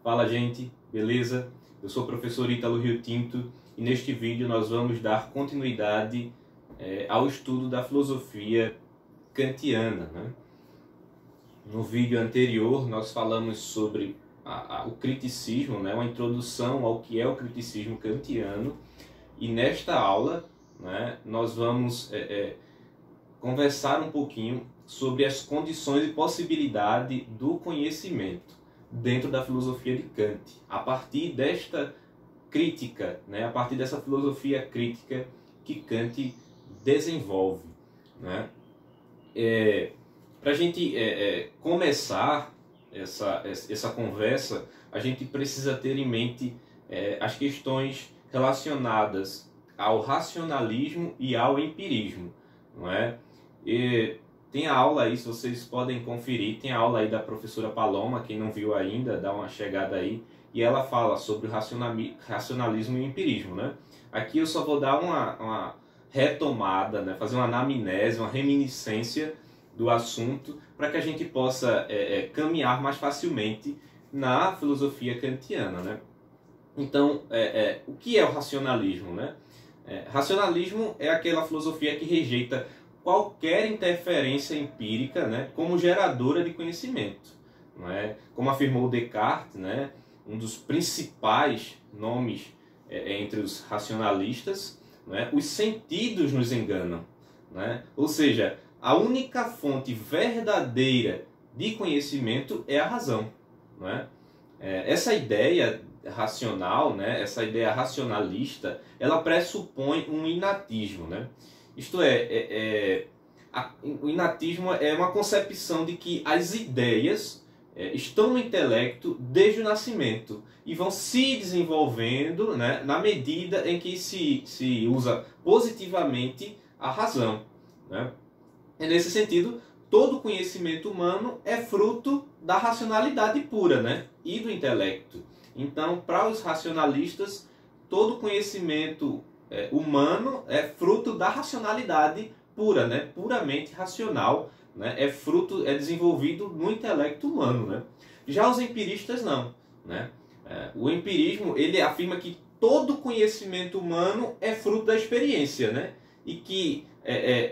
Fala, gente, beleza? Eu sou o professor Ítalo Rio Tinto e neste vídeo nós vamos dar continuidade ao estudo da filosofia kantiana, né? No vídeo anterior nós falamos sobre o criticismo, né? Uma introdução ao que é o criticismo kantiano, e nesta aula, né, nós vamos conversar um pouquinho sobre as condições e possibilidade do conhecimento dentro da filosofia de Kant, a partir desta crítica, né, a partir dessa filosofia crítica que Kant desenvolve, né? Para a gente começar essa conversa, a gente precisa ter em mente as questões relacionadas ao racionalismo e ao empirismo, não é? Tem a aula aí, se vocês podem conferir, tem a aula aí da professora Paloma, quem não viu ainda, dá uma chegada aí, e ela fala sobre racionalismo e empirismo, né? Aqui eu só vou dar uma retomada, né? Fazer uma anamnese, uma reminiscência do assunto, para que a gente possa caminhar mais facilmente na filosofia kantiana, né? Então, o que é o racionalismo, né? Racionalismo é aquela filosofia que rejeita qualquer interferência empírica, né, como geradora de conhecimento, não é? Como afirmou Descartes, né, um dos principais nomes entre os racionalistas, não é? Os sentidos nos enganam, né? Ou seja, a única fonte verdadeira de conhecimento é a razão, não é? Essa ideia racional, né, essa ideia racionalista, ela pressupõe um inatismo, né? Isto o inatismo é uma concepção de que as ideias estão no intelecto desde o nascimento e vão se desenvolvendo, né, na medida em que se usa positivamente a razão, né? E nesse sentido, todo conhecimento humano é fruto da racionalidade pura, né, e do intelecto. Então, para os racionalistas, todo conhecimento humano é fruto da racionalidade pura, né? Puramente racional, né? É desenvolvido no intelecto humano, né? Já os empiristas não, né? O empirismo, ele afirma que todo conhecimento humano é fruto da experiência, né? E que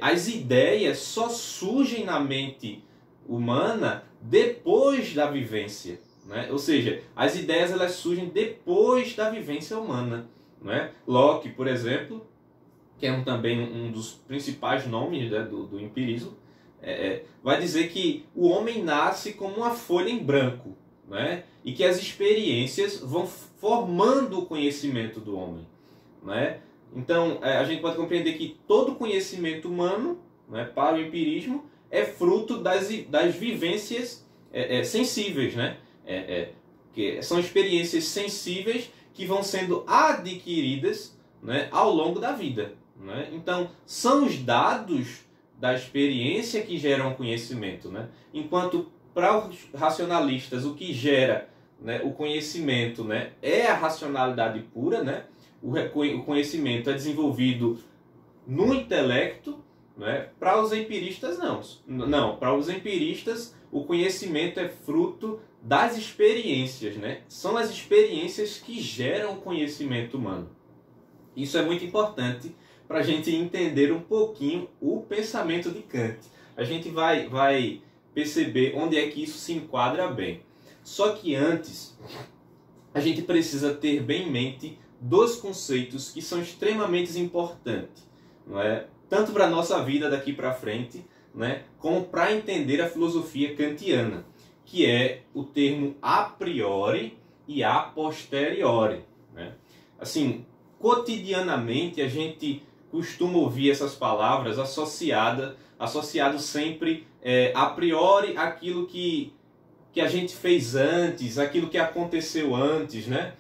as ideias só surgem na mente humana depois da vivência, né? Ou seja, as ideias elas surgem depois da vivência humana, não é? Locke, por exemplo, que é também um dos principais nomes, né, do empirismo, vai dizer que o homem nasce como uma folha em branco, né? E que as experiências vão formando o conhecimento do homem, né? Então, a gente pode compreender que todo conhecimento humano, né, para o empirismo, é fruto das vivências sensíveis, né? Que são experiências sensíveis que vão sendo adquiridas, né, ao longo da vida, né? Então, são os dados da experiência que geram conhecimento, né? Enquanto para os racionalistas o que gera, né, o conhecimento, né, é a racionalidade pura, né? O conhecimento é desenvolvido no intelecto, né? Para os empiristas não. Não, para os empiristas o conhecimento é fruto das experiências, né? São as experiências que geram o conhecimento humano. Isso é muito importante para a gente entender um pouquinho o pensamento de Kant. A gente vai perceber onde é que isso se enquadra bem. Só que antes, a gente precisa ter bem em mente dois conceitos que são extremamente importantes, não é? Tanto para a nossa vida daqui para frente, né, como para entender a filosofia kantiana, que é o termo a priori e a posteriori, né? Assim, cotidianamente a gente costuma ouvir essas palavras associado sempre a priori aquilo que a gente fez antes, aquilo que aconteceu antes, né?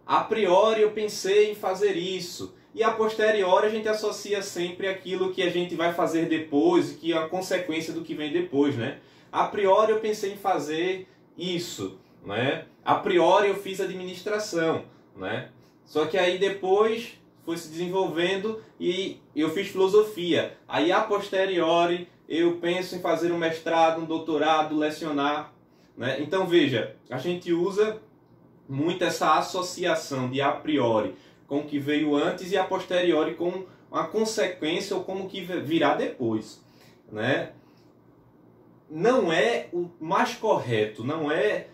A priori eu pensei em fazer isso, e a posteriori a gente associa sempre aquilo que a gente vai fazer depois, que é a consequência do que vem depois, né? A priori eu pensei em fazer isso, né? A priori eu fiz administração, né? Só que aí depois foi se desenvolvendo e eu fiz filosofia. Aí a posteriori eu penso em fazer um mestrado, um doutorado, lecionar, né? Então veja, a gente usa muito essa associação de a priori com o que veio antes e a posteriori com uma consequência ou como que virá depois, né? Não é o mais correto, não é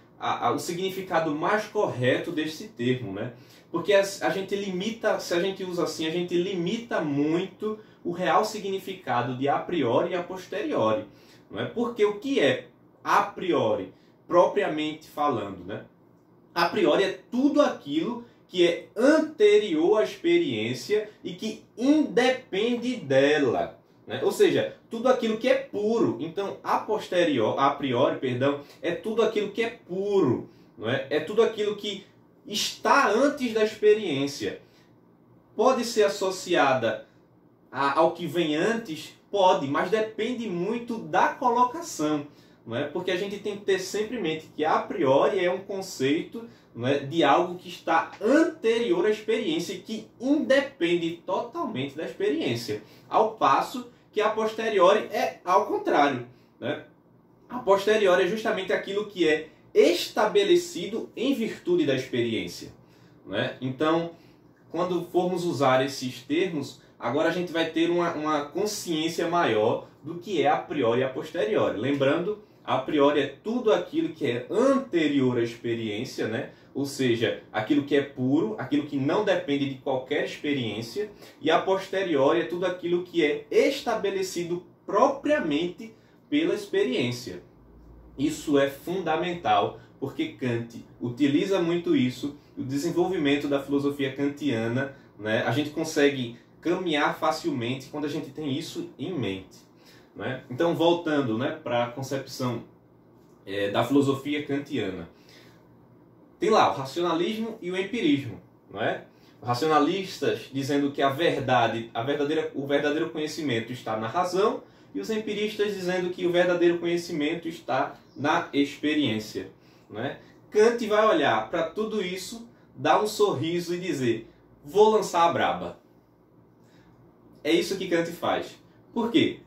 o significado mais correto desse termo, né? Porque a gente limita, se a gente usa assim, a gente limita muito o real significado de a priori e a posteriori, não é? Porque o que é a priori, propriamente falando, né? A priori é tudo aquilo que é anterior à experiência e que independe dela, né? Ou seja, tudo aquilo que é puro. Então, a priori, perdão, é tudo aquilo que é puro, não é? É tudo aquilo que está antes da experiência. Pode ser associada ao que vem antes? Pode, mas depende muito da colocação, não é? Porque a gente tem que ter sempre em mente que a priori é um conceito, não é, de algo que está anterior à experiência e que independe totalmente da experiência. Ao passo que a posteriori é ao contrário, né? A posteriori é justamente aquilo que é estabelecido em virtude da experiência, né? Então, quando formos usar esses termos, agora a gente vai ter uma consciência maior do que é a priori e a posteriori. Lembrando, a priori é tudo aquilo que é anterior à experiência, né? Ou seja, aquilo que é puro, aquilo que não depende de qualquer experiência, e a posteriori é tudo aquilo que é estabelecido propriamente pela experiência. Isso é fundamental, porque Kant utiliza muito isso, o desenvolvimento da filosofia kantiana, né? A gente consegue caminhar facilmente quando a gente tem isso em mente, né? Então, voltando, né, para a concepção da filosofia kantiana. Tem lá o racionalismo e o empirismo, não é? Racionalistas dizendo que o verdadeiro conhecimento está na razão, e os empiristas dizendo que o verdadeiro conhecimento está na experiência, não é? Kant vai olhar para tudo isso, dar um sorriso e dizer: vou lançar a braba. É isso que Kant faz. Por quê?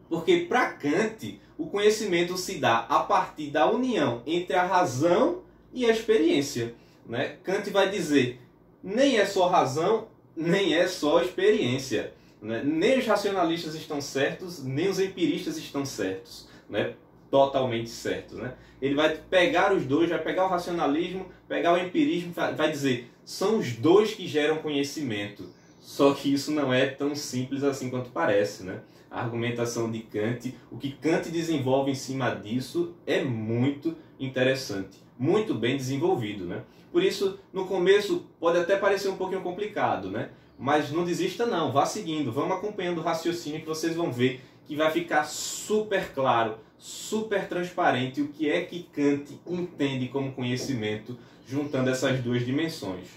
Porque para Kant o conhecimento se dá a partir da união entre a razão e a experiência, né? Kant vai dizer: nem é só razão, nem é só experiência, né? Nem os racionalistas estão certos, nem os empiristas estão certos, né? Totalmente certos, né? Ele vai pegar os dois, vai pegar o racionalismo, pegar o empirismo, vai dizer: são os dois que geram conhecimento. Só que isso não é tão simples assim quanto parece, né? A argumentação de Kant, o que Kant desenvolve em cima disso é muito interessante, muito bem desenvolvido, né? Por isso, no começo pode até parecer um pouquinho complicado, né? Mas não desista não, vá seguindo, vamos acompanhando o raciocínio que vocês vão ver que vai ficar super claro, super transparente o que é que Kant entende como conhecimento, juntando essas duas dimensões,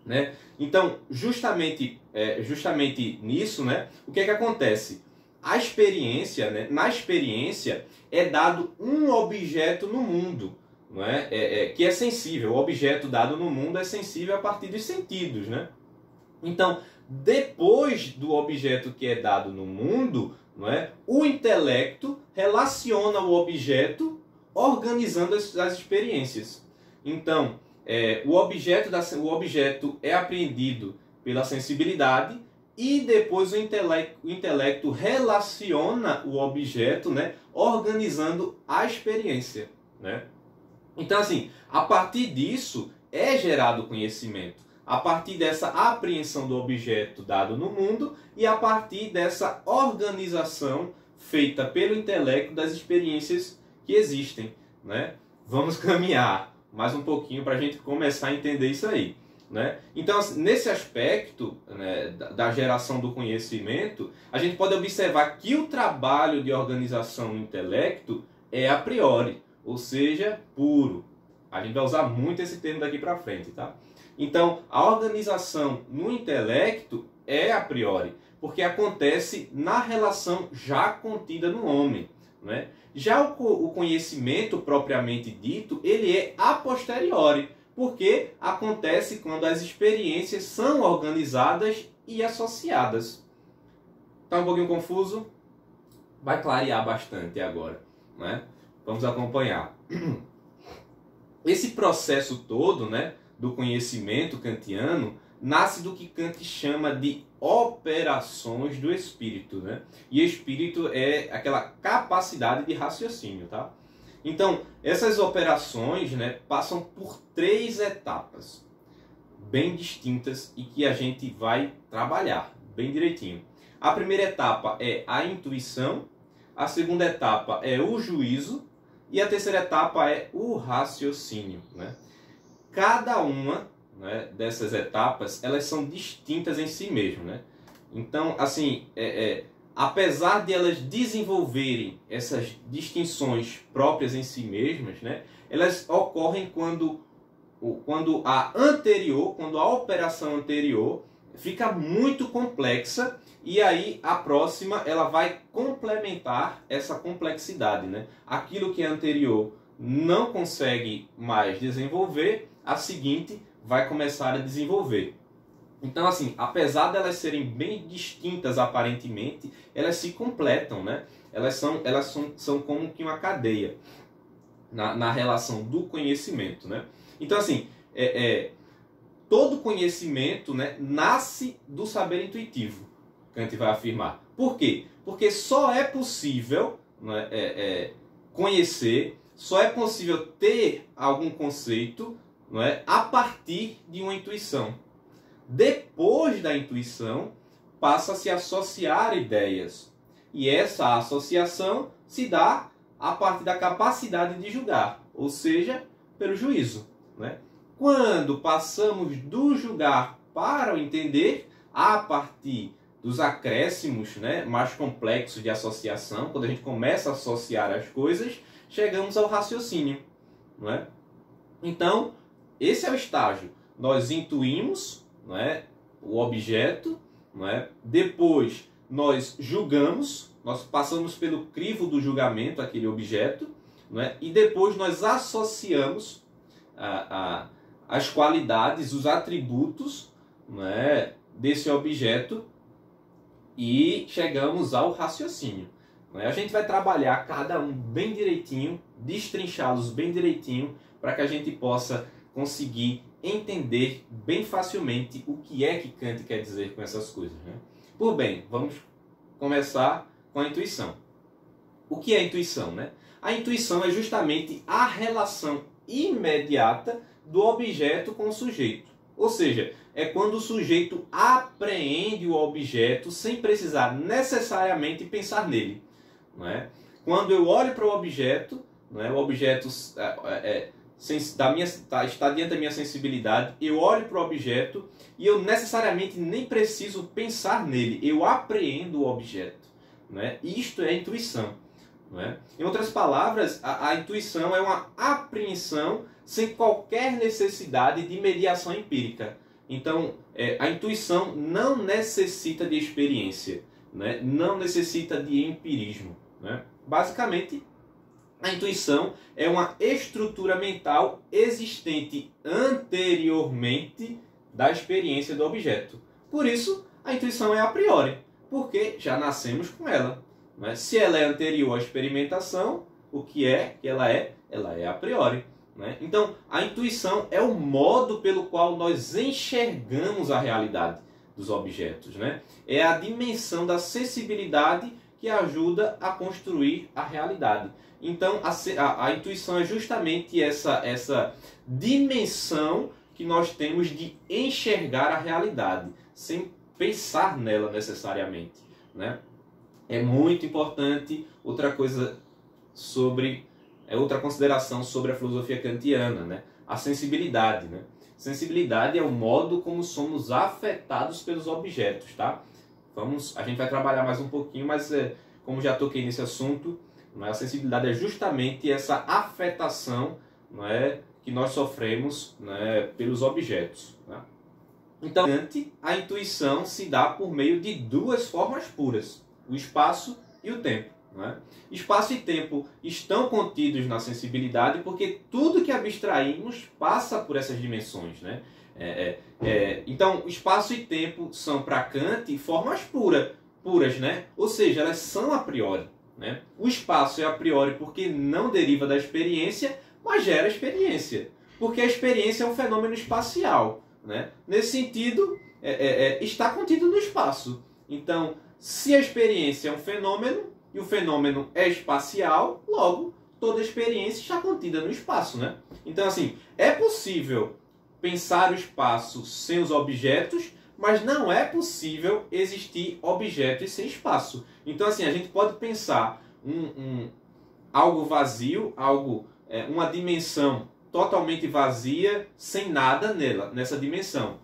né? Então, justamente nisso, né, o que é que acontece? A experiência, né, na experiência é dado um objeto no mundo, não é? Que é sensível. O objeto dado no mundo é sensível a partir dos sentidos, né? Então, depois do objeto que é dado no mundo, não é, o intelecto relaciona o objeto organizando as experiências. Então, o objeto é apreendido pela sensibilidade e depois o intelecto relaciona o objeto, né, organizando a experiência, né? Então, assim, a partir disso é gerado conhecimento. A partir dessa apreensão do objeto dado no mundo e a partir dessa organização feita pelo intelecto das experiências que existem, né? Vamos caminhar mais um pouquinho para a gente começar a entender isso aí, né? Então, nesse aspecto, né, da geração do conhecimento, a gente pode observar que o trabalho de organização no intelecto é a priori, ou seja, puro. A gente vai usar muito esse termo daqui para frente, tá? Então, a organização no intelecto é a priori, porque acontece na relação já contida no homem, né? Já o conhecimento propriamente dito, ele é a posteriori, porque acontece quando as experiências são organizadas e associadas. Está um pouquinho confuso? Vai clarear bastante agora, né? Vamos acompanhar. Esse processo todo, né, do conhecimento kantiano nasce do que Kant chama de operações do espírito, né? E espírito é aquela capacidade de raciocínio, tá? Então, essas operações, né, passam por 3 etapas bem distintas e que a gente vai trabalhar bem direitinho. A primeira etapa é a intuição, a segunda etapa é o juízo e a terceira etapa é o raciocínio, né? Cada uma, né, dessas etapas, elas são distintas em si mesmo, né? Então, assim, apesar de elas desenvolverem essas distinções próprias em si mesmas, né, elas ocorrem quando a operação anterior fica muito complexa e aí a próxima ela vai complementar essa complexidade, né? Aquilo que é anterior não consegue mais desenvolver, a seguinte vai começar a desenvolver. Então, assim, apesar de elas serem bem distintas aparentemente, elas se completam, né? Elas são como que uma cadeia na relação do conhecimento, né? Então, assim, todo conhecimento, né, nasce do saber intuitivo, Kant vai afirmar. Por quê? Porque só é possível, né, conhecer, só é possível ter algum conceito, não é, a partir de uma intuição. Depois da intuição, passa a se associar ideias. E essa associação se dá a partir da capacidade de julgar, ou seja, pelo juízo, né? Quando passamos do julgar para o entender, a partir dos acréscimos, né, mais complexos de associação, quando a gente começa a associar as coisas, chegamos ao raciocínio, não é? Então, esse é o estágio. Nós intuímos, não é, o objeto, não é? Depois nós julgamos, nós passamos pelo crivo do julgamento aquele objeto, não é? E depois nós associamos as qualidades, os atributos, não é, desse objeto e chegamos ao raciocínio. Não é? A gente vai trabalhar cada um bem direitinho, destrinchá-los bem direitinho, para que a gente possa conseguir entender bem facilmente o que é que Kant quer dizer com essas coisas, né? Por bem, vamos começar com a intuição. O que é a intuição, né? A intuição é justamente a relação imediata do objeto com o sujeito. Ou seja, é quando o sujeito apreende o objeto sem precisar necessariamente pensar nele, não é? Quando eu olho para o objeto, não é? O objeto está diante da minha sensibilidade, eu olho para o objeto e eu necessariamente nem preciso pensar nele, eu apreendo o objeto, não é? Isto é intuição, não é? Em outras palavras, a intuição é uma apreensão sem qualquer necessidade de mediação empírica. Então, a intuição não necessita de experiência, né? Não necessita de empirismo, né? Basicamente, a intuição é uma estrutura mental existente anteriormente da experiência do objeto. Por isso, a intuição é a priori, porque já nascemos com ela, né? Se ela é anterior à experimentação, o que é que ela é? Ela é a priori, né? Então, a intuição é o modo pelo qual nós enxergamos a realidade dos objetos, né? É a dimensão da sensibilidade que ajuda a construir a realidade. Então, a intuição é justamente essa dimensão que nós temos de enxergar a realidade, sem pensar nela necessariamente, né? É muito importante outra consideração sobre a filosofia kantiana, né? A sensibilidade, né? Sensibilidade é o modo como somos afetados pelos objetos, tá? A gente vai trabalhar mais um pouquinho, mas como já toquei nesse assunto, não é? A sensibilidade é justamente essa afetação, não é, que nós sofremos, né, pelos objetos, né? Então, a intuição se dá por meio de 2 formas puras, o espaço e o tempo, né? Espaço e tempo estão contidos na sensibilidade porque tudo que abstraímos passa por essas dimensões, né? Então, espaço e tempo são para Kant formas puras, né? Ou seja, elas são a priori, né? O espaço é a priori porque não deriva da experiência, mas gera experiência. Porque a experiência é um fenômeno espacial, né? Nesse sentido, está contido no espaço. Então, se a experiência é um fenômeno, e o fenômeno é espacial, logo, toda experiência está contida no espaço, né? Então, assim, é possível pensar o espaço sem os objetos, mas não é possível existir objetos sem espaço. Então, assim, a gente pode pensar algo vazio, uma dimensão totalmente vazia, sem nada nessa dimensão.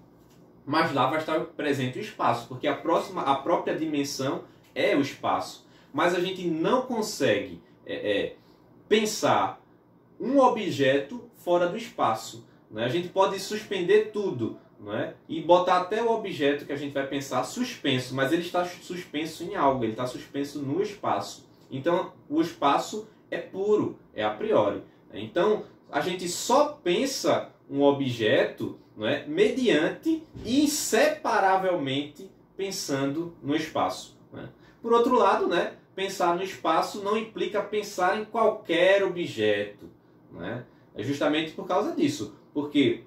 Mas lá vai estar presente o espaço, porque a própria dimensão é o espaço. Mas a gente não consegue pensar um objeto fora do espaço, né? A gente pode suspender tudo, né? E botar até o objeto que a gente vai pensar suspenso, mas ele está suspenso em algo, ele está suspenso no espaço. Então, o espaço é puro, é a priori. Então, a gente só pensa um objeto, né, mediante e inseparavelmente pensando no espaço, né? Por outro lado, né, pensar no espaço não implica pensar em qualquer objeto, né? É justamente por causa disso, porque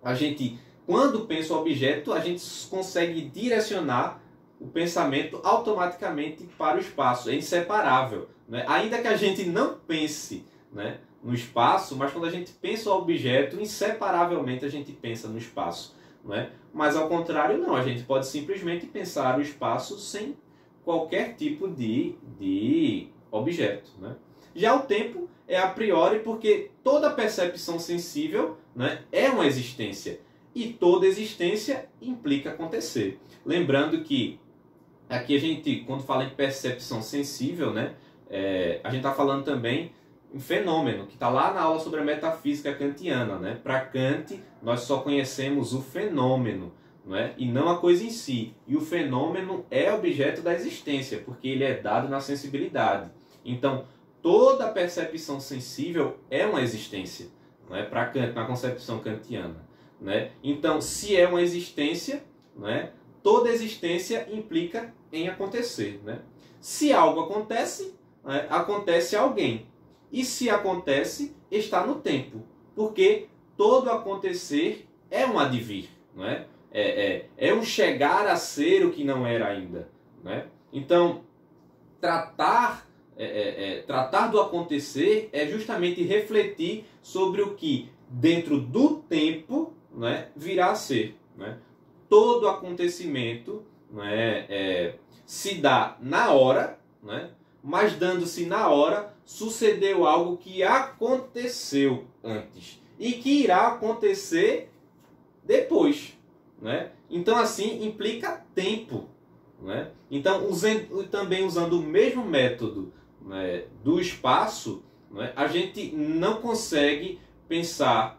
a gente, quando pensa o objeto, a gente consegue direcionar o pensamento automaticamente para o espaço, é inseparável, né? Ainda que a gente não pense, né, no espaço, mas quando a gente pensa o objeto, inseparavelmente a gente pensa no espaço, não é? Mas ao contrário não, a gente pode simplesmente pensar o espaço sem qualquer tipo de objeto, né? Já o tempo é a priori porque toda percepção sensível, né, é uma existência e toda existência implica acontecer. Lembrando que aqui a gente, quando fala em percepção sensível, né, a gente está falando também um fenômeno, que está lá na aula sobre a metafísica kantiana, né? Para Kant, nós só conhecemos o fenômeno, não é? E não a coisa em si. E o fenômeno é objeto da existência, porque ele é dado na sensibilidade. Então, toda percepção sensível é uma existência, não é? Para Kant, na concepção kantiana, né? Então, se é uma existência, não é? Toda existência implica em acontecer, né? Se algo acontece, né, acontece alguém. E se acontece, está no tempo. Porque todo acontecer é um advir, não é? É um chegar a ser o que não era ainda, né? Então, tratar do acontecer é justamente refletir sobre o que dentro do tempo, né, virá a ser, né? Todo acontecimento, né, se dá na hora, né? Mas dando-se na hora, sucedeu algo que aconteceu antes e que irá acontecer depois, né? Então, assim, implica tempo, né? Então, também usando o mesmo método, né, do espaço, né, a gente não consegue pensar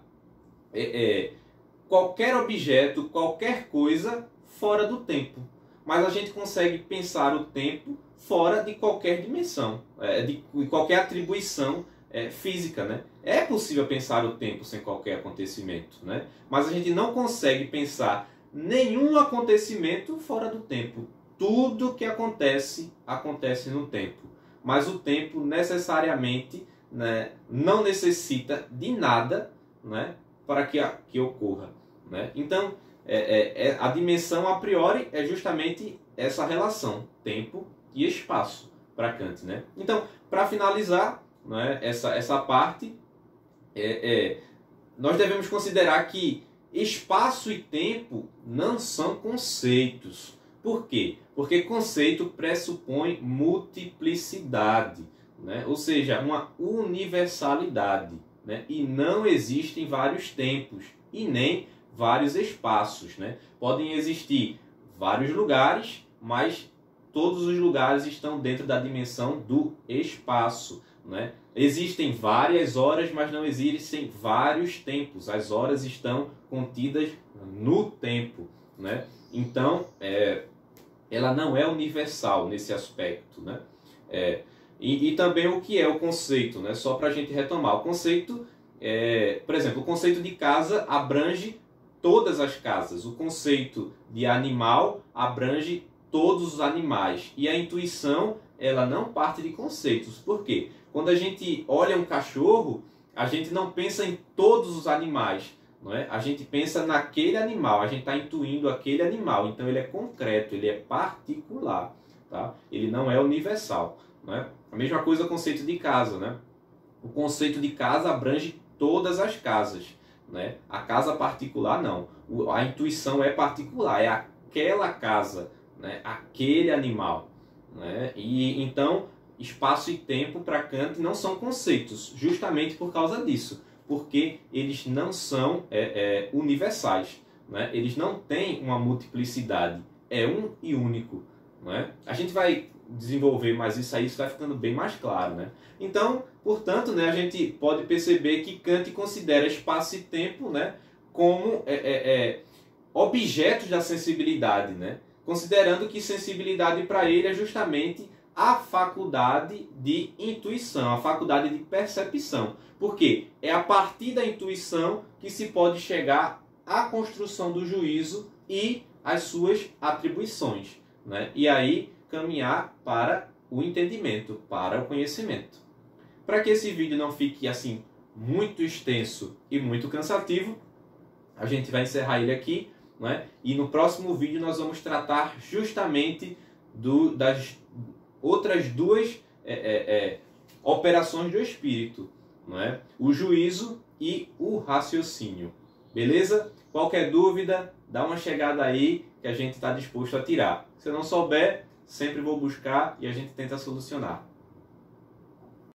qualquer objeto, qualquer coisa fora do tempo. Mas a gente consegue pensar o tempo fora de qualquer dimensão, de qualquer atribuição física, né? É possível pensar o tempo sem qualquer acontecimento, né? Mas a gente não consegue pensar nenhum acontecimento fora do tempo. Tudo que acontece, acontece no tempo. Mas o tempo necessariamente, né, não necessita de nada, né, para que ocorra, né? Então, a dimensão a priori é justamente essa relação, tempo e espaço, para Kant, né? Então, para finalizar, né, essa parte, nós devemos considerar que espaço e tempo não são conceitos. Por quê? Porque conceito pressupõe multiplicidade, né? Ou seja, uma universalidade, né? E não existem vários tempos e nem vários espaços, né? Podem existir vários lugares, mas todos os lugares estão dentro da dimensão do espaço, né? Existem várias horas, mas não existem vários tempos. As horas estão contidas no tempo, né? Então, ela não é universal nesse aspecto, né? E também o que é o conceito, né? Só para a gente retomar. O conceito, por exemplo, o conceito de casa abrange todas as casas. O conceito de animal abrange todos os animais. E a intuição ela não parte de conceitos. Por quê? Quando a gente olha um cachorro, a gente não pensa em todos os animais, não é? A gente pensa naquele animal, a gente está intuindo aquele animal. Então ele é concreto, ele é particular, tá? Ele não é universal, não é? A mesma coisa o conceito de casa, né? O conceito de casa abrange todas as casas, né? A casa particular não. A intuição é particular, é aquela casa, né? Aquele animal, né? E então espaço e tempo para Kant não são conceitos, justamente por causa disso, porque eles não são universais, né? Eles não têm uma multiplicidade, é um e único, né? A gente vai desenvolver mais isso aí, isso vai ficando bem mais claro, né? Então, portanto, né, a gente pode perceber que Kant considera espaço e tempo, né, como objetos da sensibilidade, né? Considerando que sensibilidade para ele é justamente a faculdade de intuição, a faculdade de percepção. Por quê? É a partir da intuição que se pode chegar à construção do juízo e às suas atribuições, né? E aí caminhar para o entendimento, para o conhecimento. Para que esse vídeo não fique assim muito extenso e muito cansativo, a gente vai encerrar ele aqui, né? E no próximo vídeo nós vamos tratar justamente das outras duas operações do espírito, não é? O juízo e o raciocínio. Beleza? Qualquer dúvida, dá uma chegada aí que a gente está disposto a tirar. Se eu não souber, sempre vou buscar e a gente tenta solucionar.